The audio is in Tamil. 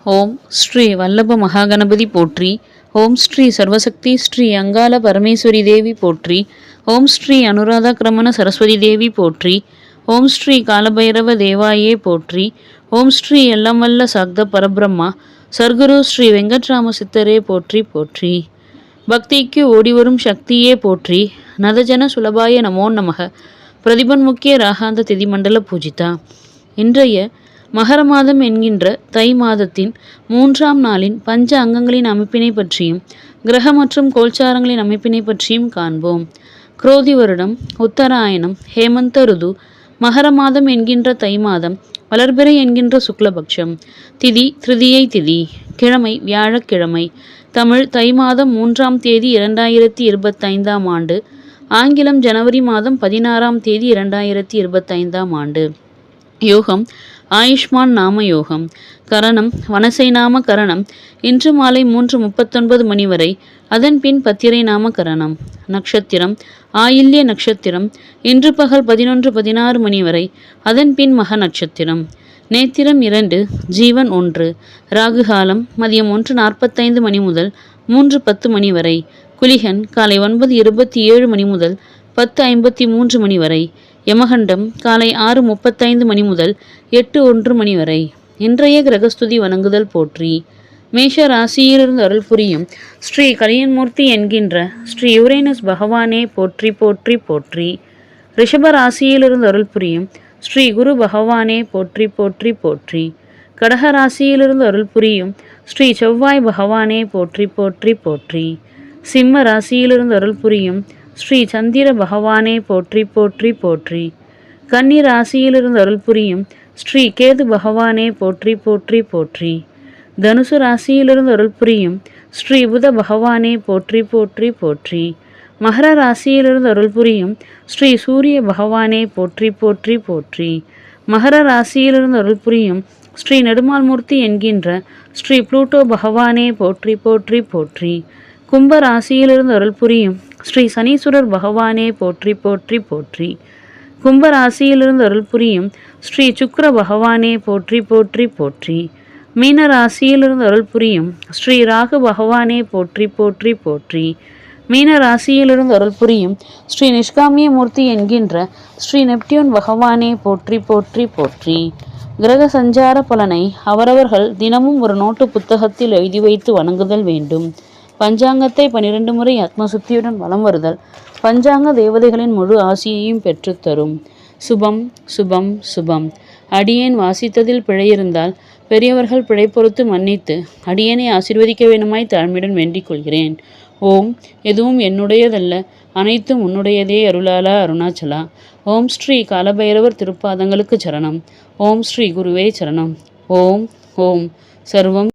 ஓம் ஸ்ரீ வல்லப மகாகணபதி போற்றி. ஓம் ஸ்ரீ சர்வசக்தி ஸ்ரீ அங்காள பரமேஸ்வரி தேவி போற்றி. ஓம் ஸ்ரீ அனுராதா கிரமண சரஸ்வதி தேவி போற்றி. ஓம் ஸ்ரீ காலபைரவ தேவாயே போற்றி. ஓம் ஸ்ரீ எல்லாம் வல்ல சாக்த பரபிரம்மா சர்க்குரு ஸ்ரீ வெங்கட்ராம சித்தரே போற்றி போற்றி. பக்திக்கு ஓடிவரும் சக்தியே போற்றி. நதஜன சுலபாய நமோ நமக. பிரதிபன் முக்கிய ராகாந்த திதி மண்டல பூஜிதா. இன்றைய மகர மாதம் என்கின்ற தை மாதத்தின் 3ஆம் நாளின் பஞ்ச அங்கங்களின் அமைப்பினை பற்றியும் கிரக மற்றும் கோல்சாரங்களின் அமைப்பினை பற்றியும் காண்போம். குரோதி வருடம் உத்தராயணம் ஹேமந்த ருது மகர மாதம் என்கின்ற தை மாதம் வளர்பிறை என்கின்ற சுக்லபக்ஷம் திதி திருதியை திதி கிழமை வியாழக்கிழமை தமிழ் தை மாதம் 3ஆம் தேதி 2025ஆம் ஆண்டு ஆங்கிலம் ஜனவரி மாதம் 16ஆம் தேதி 2025ஆம் ஆண்டு. யோகம் ஆயுஷ்மான் நாம யோகம். கரணம் வனசை நாம கரணம். இன்று மாலை 3:39 மணி வரை. அதன் பின் பத்திரை நாம கரணம். நட்சத்திரம் ஆயில்ய நட்சத்திரம். இன்று பகல் 11:16 மணி வரை. அதன் பின் மக நட்சத்திரம். நேத்திரம் 2 ஜீவன் 1. ராகுகாலம் மதியம் 1:45 மணி முதல் 3:10 மணி வரை. குளிகன் காலை 9:27 மணி முதல் 10:53 மணி வரை. யமகண்டம் காலை 6:35 மணி முதல் 8:01 மணி வரை. இன்றைய கிரகஸ்துதி வணங்குதல் போற்றி. மேஷ ராசியிலிருந்து அருள் புரியும் ஸ்ரீ கலியன்மூர்த்தி என்கின்ற ஸ்ரீ யுரேனஸ் பகவானே போற்றி போற்றி போற்றி. ரிஷப ராசியிலிருந்து அருள் புரியும் ஸ்ரீ குரு பகவானே போற்றி போற்றி போற்றி. கடக ராசியிலிருந்து அருள் புரியும் ஸ்ரீ செவ்வாய் பகவானே போற்றி போற்றி போற்றி. சிம்ம ராசியிலிருந்து அருள் புரியும் ஸ்ரீ சந்திர பகவானே போற்றி போற்றி போற்றி. கன்னி ராசியிலிருந்து அருள் புரியும் ஸ்ரீ கேது பகவானே போற்றி போற்றி போற்றி. தனுசு ராசியிலிருந்து அருள் புரியும் ஸ்ரீ புத பகவானே போற்றி போற்றி போற்றி. மகர ராசியிலிருந்து அருள் புரியும் ஸ்ரீ சூரிய பகவானே போற்றி போற்றி போற்றி. மகர ராசியிலிருந்து அருள் புரியும் ஸ்ரீ நெடுமால்மூர்த்தி என்கின்ற ஸ்ரீ புளூட்டோ பகவானே போற்றி போற்றி போற்றி. கும்ப ராசியிலிருந்து அருள் புரியும் ஸ்ரீ சனீஸ்வரர் பகவானே போற்றி போற்றி போற்றி. கும்ப ராசியிலிருந்து அருள் புரியும் ஸ்ரீ சுக்கிர பகவானே போற்றி போற்றி போற்றி. மீன ராசியிலிருந்து அருள் புரியும் ஸ்ரீ ராகு பகவானே போற்றி போற்றி போற்றி. மீன ராசியிலிருந்து அருள் புரியும் ஸ்ரீ நிஷ்காமிய மூர்த்தி என்கின்ற ஸ்ரீ நெப்டியூன் பகவானே போற்றி போற்றி போற்றி. கிரக சஞ்சார பலனை அவரவர்கள் தினமும் ஒரு நோட்டு புத்தகத்தில் எழுதி வைத்து வணங்குதல் வேண்டும். பஞ்சாங்கத்தை 12 முறை ஆத்மசுத்தியுடன் வலம் வருதல் பஞ்சாங்க தேவதைகளின் முழு ஆசியையும் பெற்றுத்தரும். சுபம் சுபம் சுபம். அடியேன் வாசித்ததில் பிழையிருந்தால் பெரியவர்கள் பிழை பொறுத்து மன்னித்து அடியேனை ஆசீர்வதிக்க வேண்டுமாய் தாழ்மையுடன் வேண்டிக் கொள்கிறேன். ஓம் எதுவும் என்னுடையதல்ல, அனைத்தும் உன்னுடையதே அருளாலா அருணாச்சலா. ஓம் ஸ்ரீ காலபைரவர் திருப்பாதங்களுக்கு சரணம். ஓம் ஸ்ரீ குருவே சரணம். ஓம் ஓம் சர்வம்